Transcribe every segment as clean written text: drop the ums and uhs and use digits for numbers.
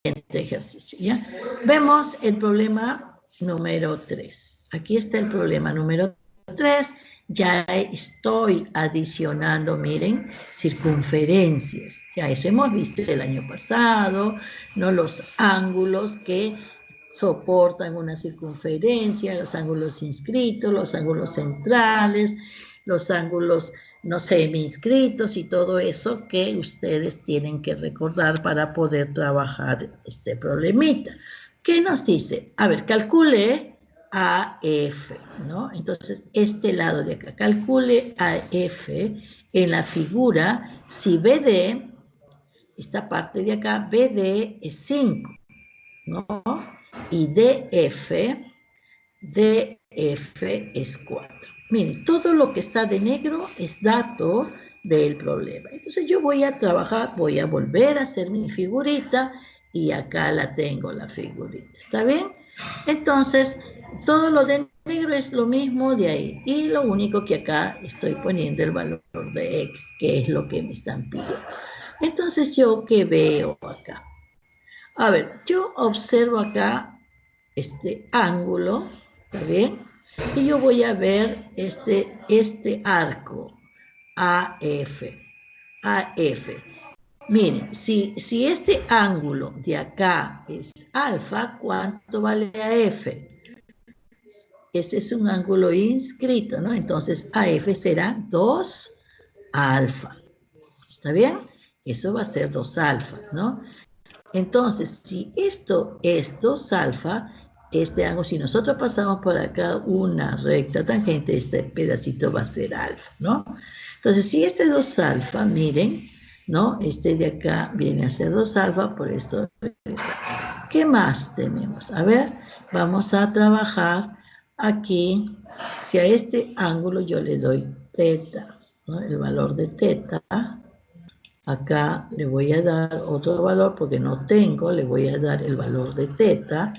ejercicio, ¿ya? Vemos el problema número 3. Aquí está el problema número 3. Ya estoy adicionando, miren, circunferencias. Ya eso hemos visto el año pasado, ¿no? Los ángulos que soportan una circunferencia, los ángulos inscritos, los ángulos centrales, los ángulos no semi-inscritos y todo eso que ustedes tienen que recordar para poder trabajar este problemita. ¿Qué nos dice? A ver, calcule AF, ¿no? Entonces, este lado de acá, calcule AF en la figura, si BD, esta parte de acá, BD es 5, ¿no? Y DF es 4. Miren, todo lo que está de negro es dato del problema. Entonces yo voy a trabajar, voy a volver a hacer mi figurita y acá la tengo la figurita. ¿Está bien? Entonces, todo lo de negro es lo mismo de ahí. Y lo único que acá estoy poniendo el valor de X, que es lo que me están pidiendo. Entonces, ¿yo qué veo acá? A ver, yo observo acá este ángulo, ¿está bien? Y yo voy a ver este arco, AF. Miren, si este ángulo de acá es alfa, ¿cuánto vale AF? Ese es un ángulo inscrito, ¿no? Entonces AF será 2 alfa. ¿Está bien? Eso va a ser 2 alfa, ¿no? Entonces, si esto es 2 alfa, este ángulo, si nosotros pasamos por acá una recta tangente, este pedacito va a ser alfa, ¿no? Entonces, si este es 2 alfa, miren, ¿no? Este de acá viene a ser 2 alfa, por esto es alfa. ¿Qué más tenemos? A ver, vamos a trabajar aquí. Si a este ángulo yo le doy teta, ¿no? El valor de teta. Acá le voy a dar otro valor porque no tengo, le voy a dar el valor de teta.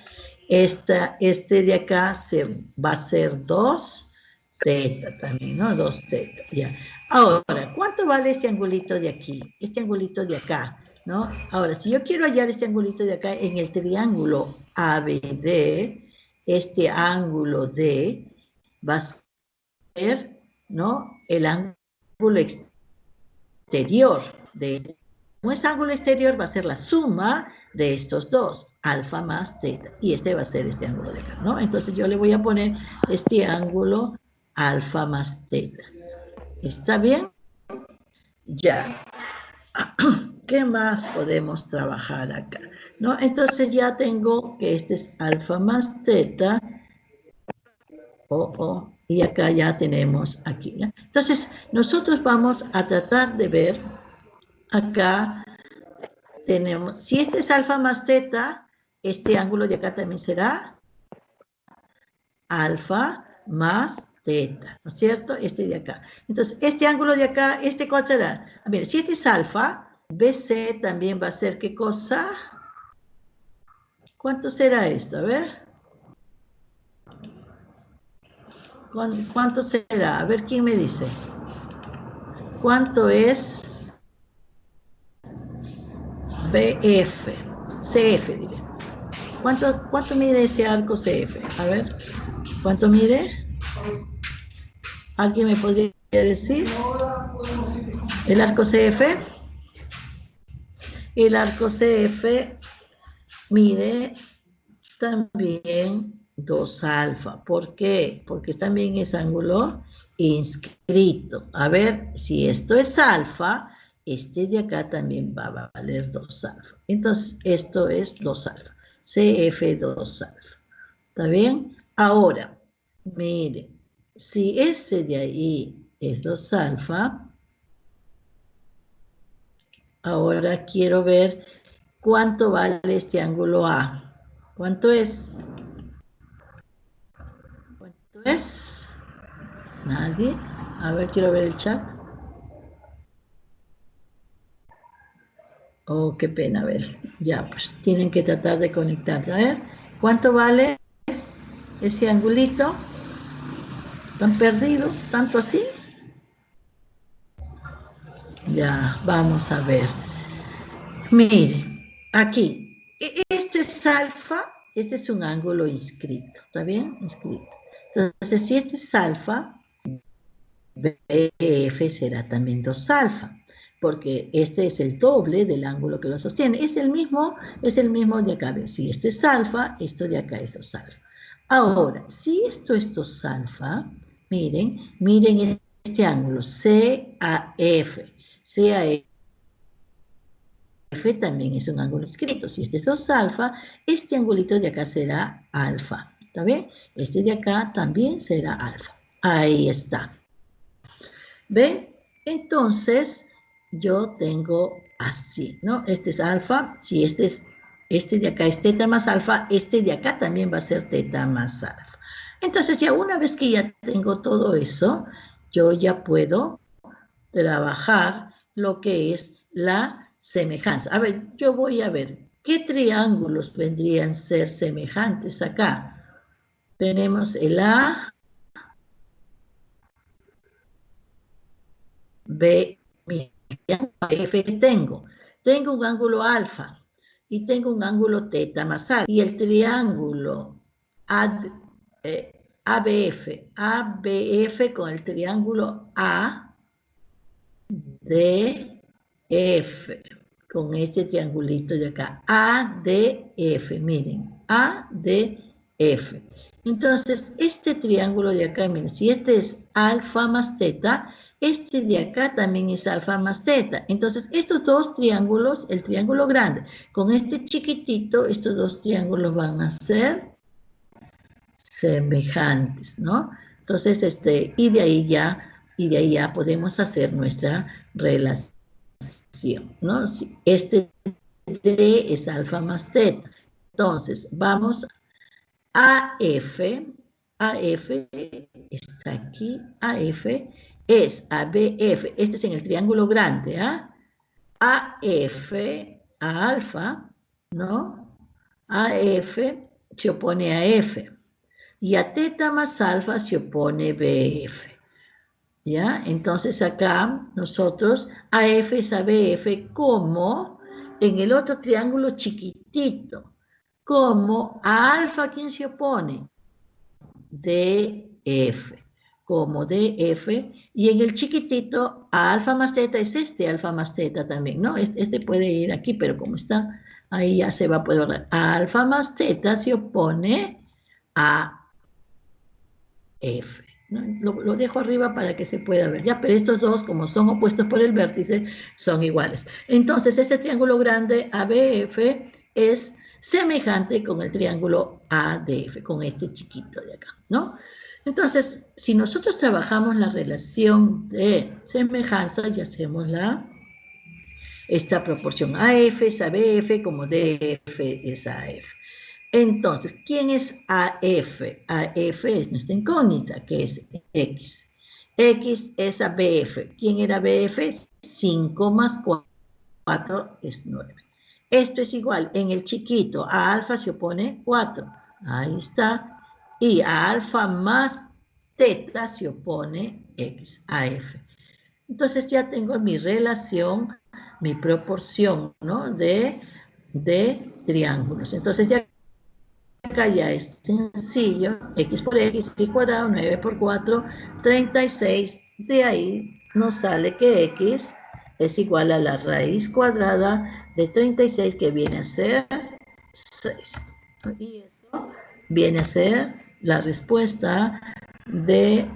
Este de acá va a ser 2 teta también, ¿no? 2 teta, ya. Ahora, ¿cuánto vale este angulito de aquí? Este angulito de acá, ¿no? Ahora, si yo quiero hallar este angulito de acá en el triángulo ABD, este ángulo D va a ser, ¿no? El ángulo exterior de este. Como es ángulo exterior, va a ser la suma de estos dos, alfa más teta, y este va a ser este ángulo de acá, ¿no? Entonces yo le voy a poner este ángulo alfa más teta. ¿Está bien? Ya. ¿Qué más podemos trabajar acá? ¿No? Entonces ya tengo que este es alfa más teta, y acá ya tenemos aquí, ¿ya? Entonces nosotros vamos a tratar de ver acá tenemos, si este es alfa más teta, este ángulo de acá también será alfa más teta, ¿no es cierto? Este de acá. Entonces, este ángulo de acá, ¿cuál será? A ver, si este es alfa, BC también va a ser, ¿qué cosa? ¿Cuánto será esto? A ver. ¿Cuánto será? A ver, ¿quién me dice? ¿Cuánto es BF? CF, diré. ¿Cuánto mide ese arco CF? A ver, ¿cuánto mide? ¿Alguien me podría decir? ¿El arco CF? El arco CF mide también 2 alfa. ¿Por qué? Porque también es ángulo inscrito. A ver, si esto es alfa, este de acá también va a valer 2 alfa. Entonces, esto es 2 alfa. CF 2 alfa. ¿Está bien? Ahora, miren, si ese de ahí es 2 alfa, ahora quiero ver cuánto vale este ángulo A. ¿Cuánto es? ¿Cuánto es? ¿Nadie? A ver, quiero ver el chat. Oh, qué pena, a ver. Ya, pues tienen que tratar de conectar. A ver, ¿cuánto vale ese angulito? ¿Están perdidos? ¿Tanto así? Ya, vamos a ver. Miren, aquí. es alfa, este es un ángulo inscrito, ¿está bien? Inscrito. Entonces, si este es alfa, BF será también 2 alfa, porque este es el doble del ángulo que lo sostiene. Es el mismo de acá. Si este es alfa, esto de acá es 2 alfa. Ahora, si esto es 2 alfa, miren este ángulo, CAF. CAF también es un ángulo inscrito. Si este es 2 alfa, este angulito de acá será alfa. ¿Está bien? Este de acá también será alfa. Ahí está. ¿Ven? Entonces, yo tengo así, ¿no? Este es alfa. Si este de acá es teta más alfa, este de acá también va a ser teta más alfa. Entonces, ya una vez que ya tengo todo eso, yo ya puedo trabajar lo que es la semejanza. A ver, yo voy a ver, ¿qué triángulos vendrían a ser semejantes acá? Tenemos el A, B, F que tengo un ángulo alfa y tengo un ángulo teta más alfa. Y el triángulo ABF con el triángulo ADF, con este triangulito de acá, ADF, miren, ADF. Entonces, este triángulo de acá, miren, si este es alfa más teta, este de acá también es alfa más teta. Entonces, estos dos triángulos, el triángulo grande con este chiquitito, estos dos triángulos van a ser semejantes, ¿no? Entonces, y de ahí ya podemos hacer nuestra relación, ¿no? Si este D es alfa más teta. Entonces, vamos a AF está aquí, AF es ABF, este es en el triángulo grande, ¿ah? AF, a alfa, ¿no? AF se opone a F, y a teta más alfa se opone BF, ¿ya? Entonces acá nosotros AF es a BF como en el otro triángulo chiquitito, como a alfa, ¿quién se opone? DF, como DF, y en el chiquitito a alfa más teta es alfa más teta también, ¿no? Este puede ir aquí, pero como está, ahí ya se va a poder hablar. A alfa más teta se opone a F, ¿no? Lo dejo arriba para que se pueda ver, ya, pero estos dos, como son opuestos por el vértice, son iguales. Entonces, este triángulo grande ABF es semejante con el triángulo ADF, con este chiquito de acá, ¿no? Entonces, si nosotros trabajamos la relación de semejanza y hacemos esta proporción AF es ABF como DF es AF. Entonces, ¿quién es AF? AF es nuestra incógnita, que es X. X es ABF. ¿Quién era BF? 5 más 4 es 9. Esto es igual, en el chiquito, a alfa se opone 4. Ahí está. Y a alfa más teta se opone X, AF. Entonces ya tengo mi relación, mi proporción, ¿no? de triángulos. Entonces ya acá ya es sencillo, x por x, pi cuadrado, 9 por 4, 36. De ahí nos sale que x es igual a la raíz cuadrada de 36, que viene a ser 6. Y eso viene a ser la respuesta de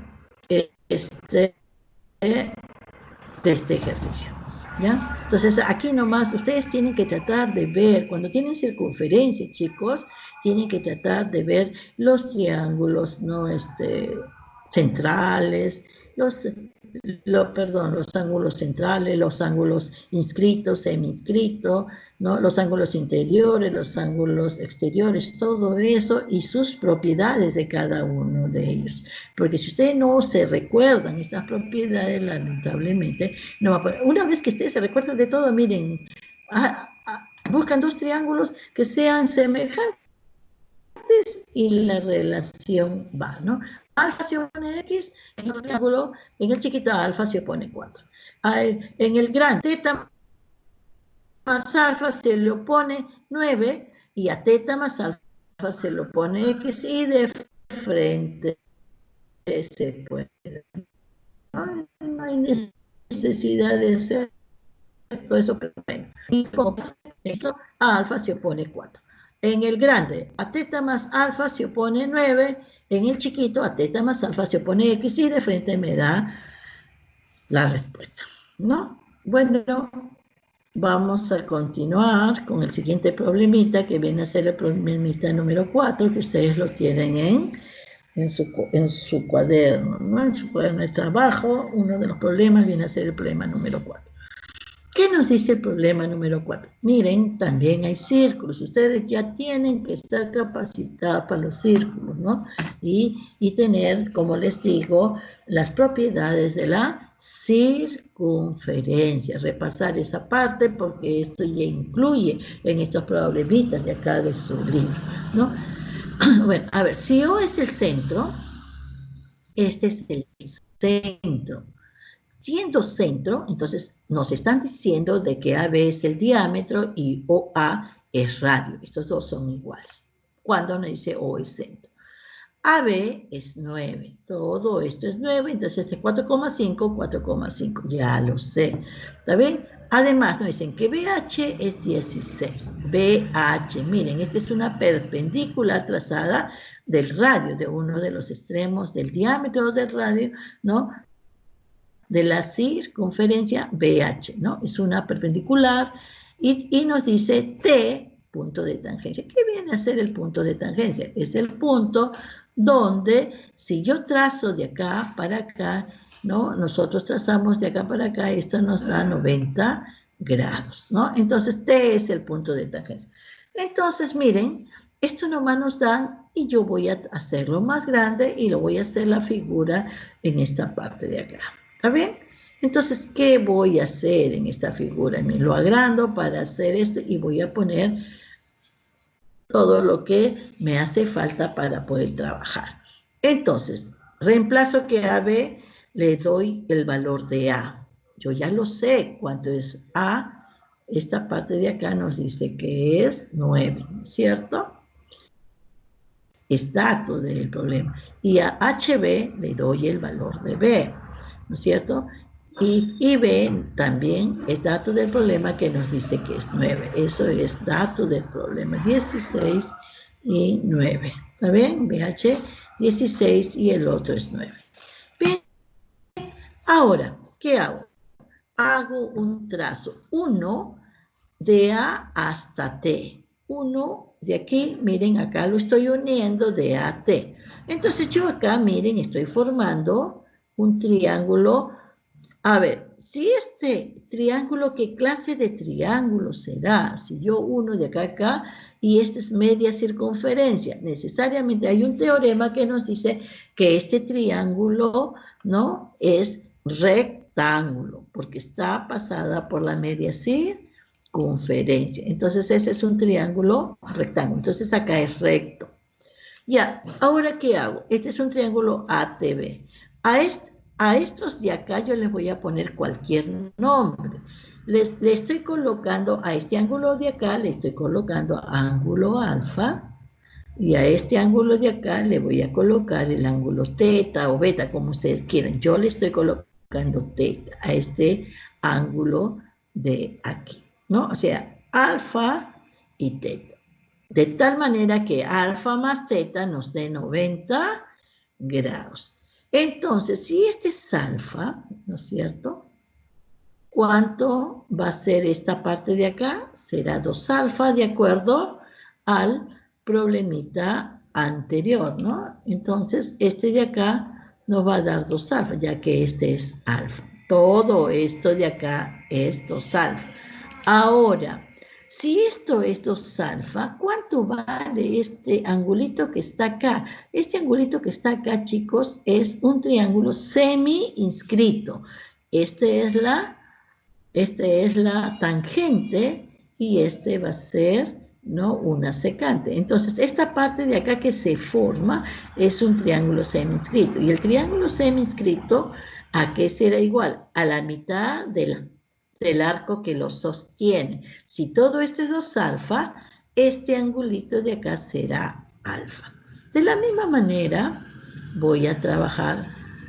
este ejercicio. ¿Ya? Entonces, aquí nomás ustedes tienen que tratar de ver, cuando tienen circunferencia, chicos, tienen que tratar de ver los triángulos, ¿no? Centrales, los ángulos centrales, los ángulos inscritos, semi-inscritos, ¿no? Los ángulos interiores, los ángulos exteriores, todo eso y sus propiedades de cada uno de ellos. Porque si ustedes no se recuerdan estas propiedades, lamentablemente, no va a poder. Una vez que ustedes se recuerdan de todo, miren, buscan dos triángulos que sean semejantes y la relación va, ¿no? Alfa se opone a X, en el triángulo, en el chiquito alfa se opone 4. En el gran teta más alfa se le opone 9, y a teta más alfa se lo pone X y de frente se puede. No hay necesidad de hacer todo eso, pero bueno. Y esto a alfa se opone 4. En el grande, a teta más alfa se opone 9. En el chiquito, a teta más alfa se opone X y de frente me da la respuesta, ¿no? Bueno, vamos a continuar con el siguiente problemita, que viene a ser el problemita número 4, que ustedes lo tienen en su cuaderno, ¿no? En su cuaderno de trabajo. Uno de los problemas viene a ser el problema número 4. ¿Qué nos dice el problema número 4? Miren, también hay círculos. Ustedes ya tienen que estar capacitados para los círculos, ¿no? Y tener, como les digo, las propiedades de la circunferencia. Repasar esa parte porque esto ya incluye en estos problemitas de acá de su libro, ¿no? Bueno, a ver, si O es el centro, este es el centro. Siendo centro, entonces nos están diciendo de que AB es el diámetro y OA es radio. Estos dos son iguales. Cuando nos dice O es centro. AB es 9. Todo esto es 9, entonces es 4,5, 4,5. Ya lo sé. ¿Está bien? Además nos dicen que BH es 16. BH, miren, esta es una perpendicular trazada del radio, de uno de los extremos del diámetro del radio, ¿no? De la circunferencia BH, ¿no? Es una perpendicular y nos dice T, punto de tangencia. ¿Qué viene a ser el punto de tangencia? Es el punto donde, si yo trazo de acá para acá, ¿no? Nosotros trazamos de acá para acá, esto nos da 90 grados, ¿no? Entonces, T es el punto de tangencia. Entonces, miren, esto nomás nos da, y yo voy a hacerlo más grande y lo voy a hacer la figura en esta parte de acá. ¿Está bien? Entonces, ¿qué voy a hacer en esta figura? Me lo agrando para hacer esto y voy a poner todo lo que me hace falta para poder trabajar. Entonces, reemplazo que a B, le doy el valor de A. Yo ya lo sé cuánto es A. Esta parte de acá nos dice que es 9, ¿cierto? Es dato del problema. Y a HB le doy el valor de B, ¿no es cierto? Y B también es dato del problema que nos dice que es 9. Eso es dato del problema. 16 y 9. ¿Está bien? BH 16 y el otro es 9. Bien. Ahora, ¿qué hago? Hago un trazo. 1 de A hasta T. 1 de aquí, miren, acá lo estoy uniendo de A a T. Entonces yo acá, miren, estoy formando un triángulo. A ver, si este triángulo, ¿qué clase de triángulo será? Si yo uno de acá a acá y esta es media circunferencia, necesariamente hay un teorema que nos dice que este triángulo, ¿no? Es rectángulo, porque está pasada por la media circunferencia. Entonces ese es un triángulo rectángulo. Entonces acá es recto. Ya, ahora ¿qué hago? Este es un triángulo ATB. A estos de acá yo les voy a poner cualquier nombre. Le estoy colocando a este ángulo de acá, le estoy colocando ángulo alfa, y a este ángulo de acá le voy a colocar el ángulo teta o beta, como ustedes quieran. Yo le estoy colocando teta a este ángulo de aquí, ¿no? O sea, alfa y teta. De tal manera que alfa más teta nos dé 90 grados. Entonces, si este es alfa, ¿no es cierto? ¿Cuánto va a ser esta parte de acá? Será 2 alfa de acuerdo al problemita anterior, ¿no? Entonces, este de acá nos va a dar 2 alfa, ya que este es alfa. Todo esto de acá es 2 alfa. Ahora, si esto es 2 alfa, ¿cuánto vale este angulito que está acá? Este angulito que está acá, chicos, es un triángulo semi-inscrito. Este es la tangente y este va a ser, ¿no? Una secante. Entonces, esta parte de acá que se forma es un triángulo semi-inscrito. Y el triángulo semi-inscrito, ¿a qué será igual? A la mitad del arco que lo sostiene. Si todo esto es 2 alfa, este angulito de acá será alfa. De la misma manera, voy a trabajar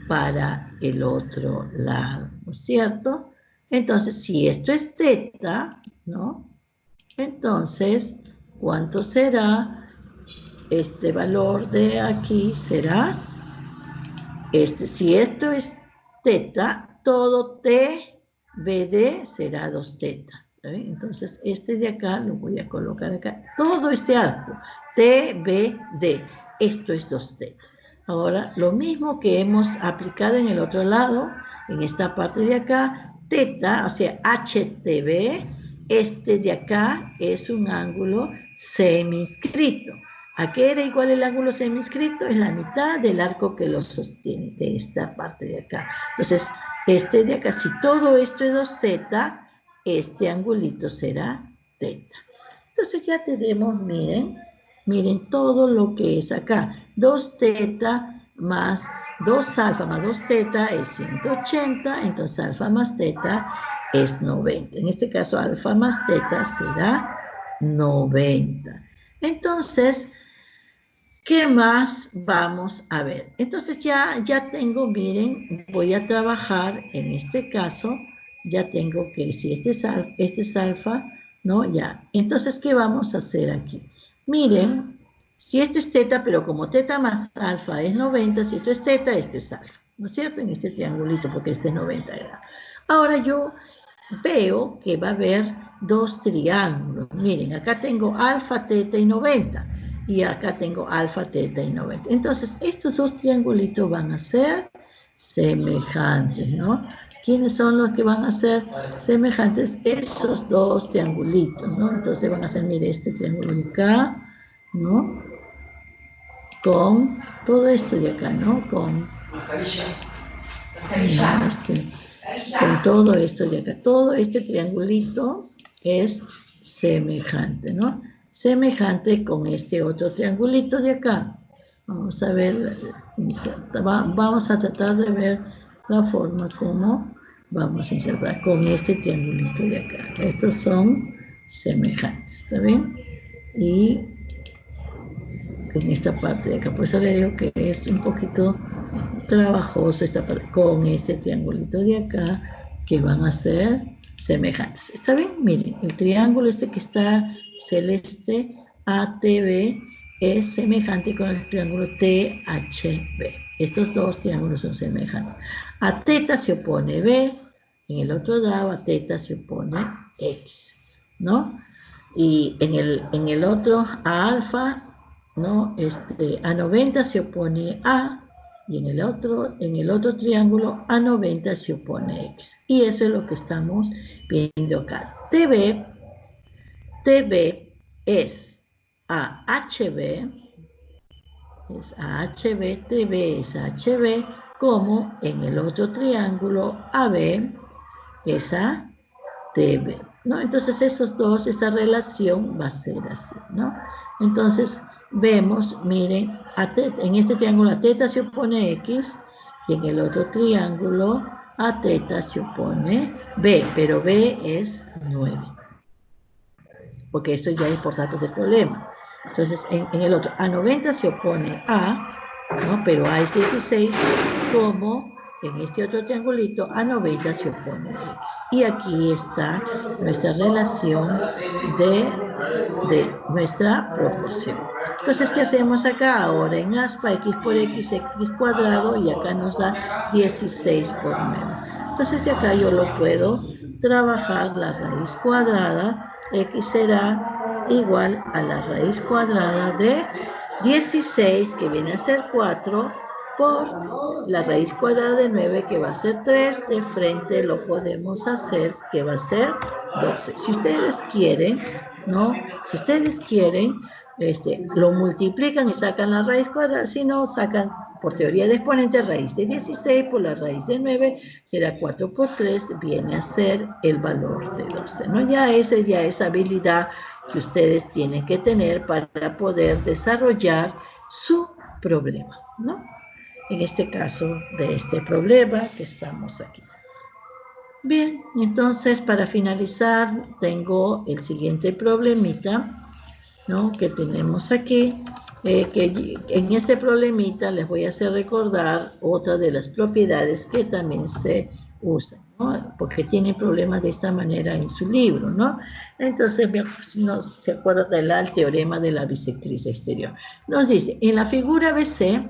para el otro lado, ¿no es cierto? Entonces, si esto es teta, ¿no? Entonces, ¿cuánto será? Este valor de aquí será, si esto es teta, todo t BD será 2 teta. Entonces, este de acá lo voy a colocar acá. Todo este arco, TBD, esto es 2T. Ahora, lo mismo que hemos aplicado en el otro lado, en esta parte de acá, teta, o sea, HTB, este de acá es un ángulo seminscrito. ¿A qué era igual el ángulo seminscrito? Es la mitad del arco que lo sostiene, de esta parte de acá. Entonces, este de acá, si todo esto es 2 teta, este angulito será teta. Entonces ya tenemos, miren todo lo que es acá. 2 teta más 2 alfa más 2 teta es 180, entonces alfa más teta es 90. En este caso alfa más teta será 90. Entonces, ¿qué más vamos a ver? Entonces ya tengo, miren, voy a trabajar en este caso, ya tengo que si este es alfa, ¿no? Ya. Entonces, ¿qué vamos a hacer aquí? Miren, si esto es teta, pero como teta más alfa es 90, si esto es teta, esto es alfa, ¿no es cierto? En este triangulito, porque este es 90 grados. Ahora yo veo que va a haber 2 triángulos. Miren, acá tengo alfa, teta y 90. Y acá tengo alfa, teta y 90. Entonces, estos 2 triangulitos van a ser semejantes, ¿no? ¿Quiénes son los que van a ser semejantes? Esos 2 triangulitos, ¿no? Entonces van a ser, mire, este triángulo de acá, ¿no? Con todo esto de acá, ¿no? Con todo esto de acá. Todo este triangulito es semejante, ¿no? Semejante con este otro triangulito de acá. Vamos a ver, vamos a tratar de ver la forma como vamos a insertar con este triangulito de acá. Estos son semejantes, ¿está bien? Y en esta parte de acá, por eso le digo que es un poquito trabajoso esta parte, con este triangulito de acá, que van a ser semejantes. ¿Está bien? Miren, el triángulo este que está celeste, ATB, es semejante con el triángulo THB. Estos 2 triángulos son semejantes. A teta se opone B, en el otro lado a teta se opone X, ¿no? Y en el otro a alfa, ¿no? A 90 se opone A, y en el otro triángulo a 90 se opone X. Y eso es lo que estamos viendo acá. TB es AHB, es AHB, TB es HB, como en el otro triángulo AB es ATB, ¿no? Entonces esos dos, esa relación va a ser así, ¿no? Entonces vemos, miren, en este triángulo a teta se opone X y en el otro triángulo a teta se opone B, pero B es 9, porque eso ya es por datos del problema. Entonces en el otro a 90 se opone A, ¿no? Pero A es 16, como en este otro triangulito a 90 se opone X. Y aquí está nuestra relación de nuestra proporción. Entonces, ¿qué hacemos acá? Ahora en aspa, x por x cuadrado, y acá nos da 16 por 9. Entonces, de acá yo lo puedo trabajar, la raíz cuadrada, x será igual a la raíz cuadrada de 16, que viene a ser 4, por la raíz cuadrada de 9, que va a ser 3, de frente lo podemos hacer, que va a ser 12. Si ustedes quieren, ¿no? Si ustedes quieren, lo multiplican y sacan la raíz cuadrada, si no, sacan por teoría de exponente raíz de 16 por la raíz de 9, será 4 por 3, viene a ser el valor de 12, ¿no? Ya esa es habilidad que ustedes tienen que tener para poder desarrollar su problema, ¿no? En este caso de este problema que estamos aquí. Bien, entonces para finalizar tengo el siguiente problemita ¿no?, que tenemos aquí, que en este problemita les voy a hacer recordar otra de las propiedades que también se usan, ¿no?, porque tiene problemas de esta manera en su libro, ¿no? Entonces, no se acuerda del teorema de la bisectriz exterior. Nos dice, en la figura BC,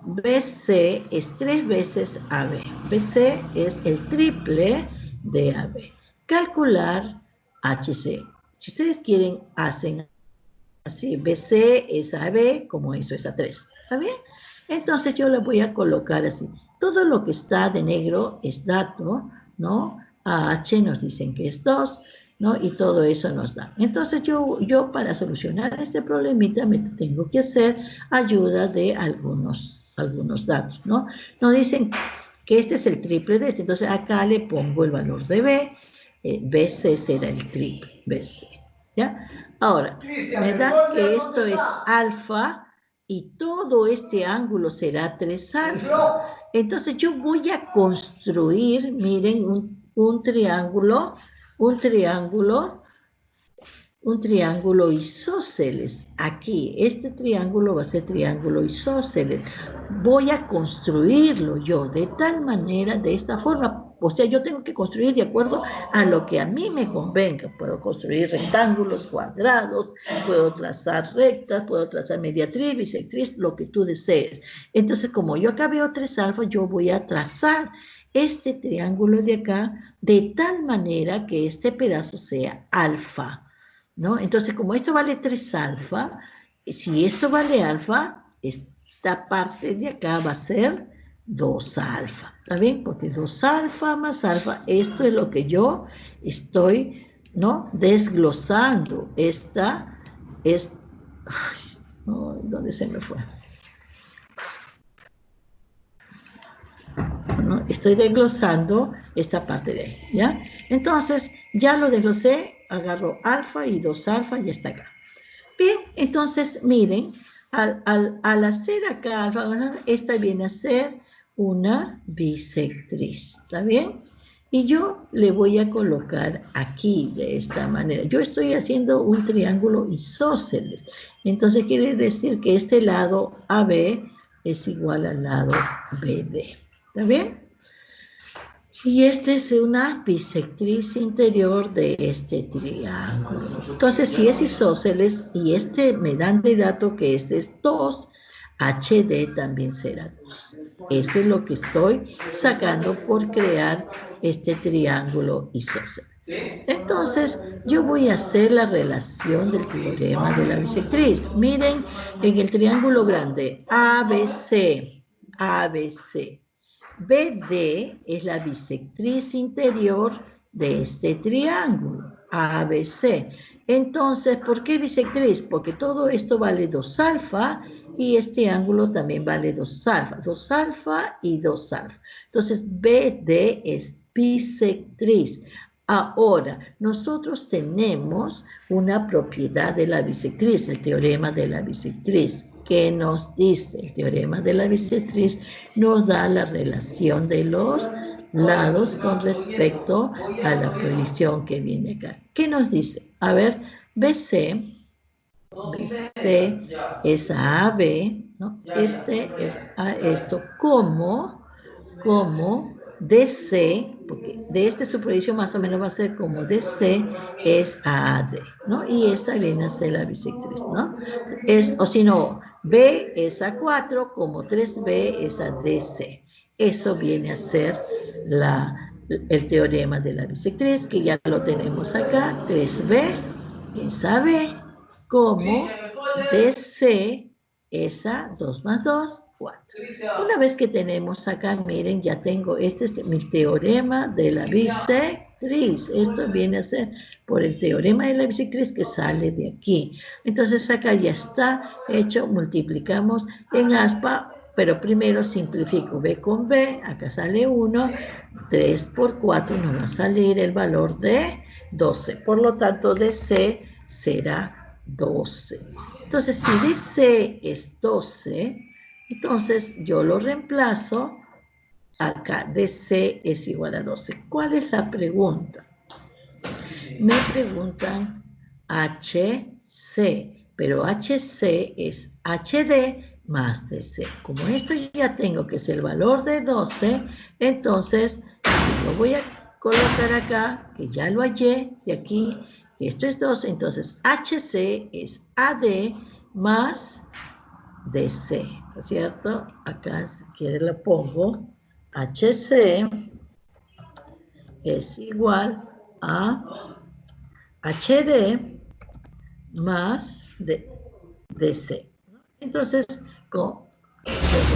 BC es 3 veces AB. BC es el triple de AB. Calcular HC. Si ustedes quieren, hacen así. BC es AB, como eso es A3. ¿Está bien? Entonces yo lo voy a colocar así. Todo lo que está de negro es dato, ¿no? AH nos dicen que es 2, ¿no? Y todo eso nos da. Entonces yo para solucionar este problemita me tengo que hacer ayuda de algunos datos, ¿no? Nos dicen que este es el triple de este, entonces acá le pongo el valor de B, BC será el triple, BC, ¿ya? Ahora, me da que esto es alfa y todo este ángulo será 3 alfa. Entonces yo voy a construir, miren, un triángulo isósceles. Aquí, este triángulo va a ser triángulo isósceles. Voy a construirlo yo de tal manera, de esta forma. O sea, yo tengo que construir de acuerdo a lo que a mí me convenga. Puedo construir rectángulos, cuadrados, puedo trazar rectas, puedo trazar mediatriz, bisectriz, lo que tú desees. Entonces, como yo acá veo 3 alfa, yo voy a trazar este triángulo de acá de tal manera que este pedazo sea alfa, ¿no? Entonces, como esto vale 3 alfa, si esto vale alfa, esta parte de acá va a ser 2 alfa, ¿está bien? Porque 2 alfa más alfa, esto es lo que yo estoy, ¿no?, desglosando. Esta es... Ay, no, ¿dónde se me fue? ¿No? Estoy desglosando esta parte de ahí, ¿ya? Entonces, ya lo desglosé, agarro alfa y 2 alfa y está acá. Bien, entonces, miren, al hacer acá alfa, esta viene a ser una bisectriz, ¿está bien? Y yo le voy a colocar aquí de esta manera. Yo estoy haciendo un triángulo isósceles. Entonces quiere decir que este lado AB es igual al lado BD. ¿Está bien? Y esta es una bisectriz interior de este triángulo. Entonces, si es isósceles y este me dan de dato que este es 2, HD también será 2. Eso es lo que estoy sacando por crear este triángulo isósceles. Entonces, yo voy a hacer la relación del teorema de la bisectriz. Miren, en el triángulo grande, ABC, ABC. BD es la bisectriz interior de este triángulo, ABC. Entonces, ¿por qué bisectriz? Porque todo esto vale 2 alfa y este ángulo también vale 2 alfa. 2 alfa y 2 alfa. Entonces, BD es bisectriz. Ahora, nosotros tenemos una propiedad de la bisectriz, el teorema de la bisectriz. ¿Qué nos dice? El teorema de la bisectriz nos da la relación de los lados con respecto a la proyección que viene acá. ¿Qué nos dice? A ver, BC es a AB, ¿no? Este es a esto como DC, porque de este su proyección más o menos va a ser como DC es a AD, ¿no? Y esta viene a ser la bisectriz, ¿no? O si no, B es a 4, como 3B es a DC. Eso viene a ser el teorema de la bisectriz, que ya lo tenemos acá. 3B es a B, como DC es a 2 más 2, 4. Una vez que tenemos acá, miren, ya tengo, este es mi teorema de la bisectriz. Esto viene a ser por el teorema de la bisectriz que sale de aquí. Entonces acá ya está hecho, multiplicamos en aspa, pero primero simplifico B con B, acá sale 1, 3 por 4 nos va a salir el valor de 12. Por lo tanto, DC será 12. Entonces, si DC es 12, entonces yo lo reemplazo, acá DC es igual a 12. ¿Cuál es la pregunta? Me preguntan HC. C, pero HC es HD más DC. Como esto ya tengo que es el valor de 12, entonces lo voy a colocar acá, que ya lo hallé de aquí, esto es 12, entonces HC es AD más DC, ¿no es cierto? Acá, si quiere, lo pongo. HC es igual a HD más DC. Entonces, como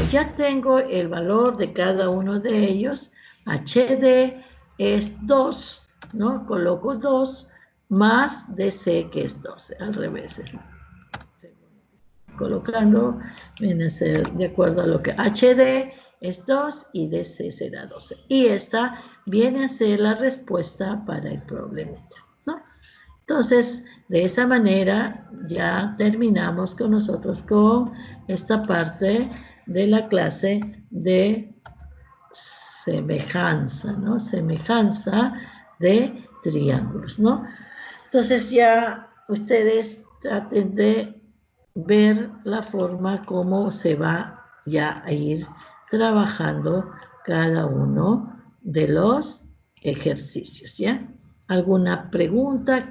ya tengo el valor de cada uno de ellos, HD es 2, ¿no? Coloco 2 más DC, que es 12, al revés. Colocando, viene a ser de acuerdo a lo que HD es 2 y DC será 12. Y esta viene a ser la respuesta para el problemita, ¿no? Entonces, de esa manera ya terminamos con nosotros con esta parte de la clase de semejanza, ¿no? Semejanza de triángulos, ¿no? Entonces ya ustedes traten de ver la forma como se va ya a ir trabajando cada uno de los ejercicios, ¿ya? ¿Alguna pregunta?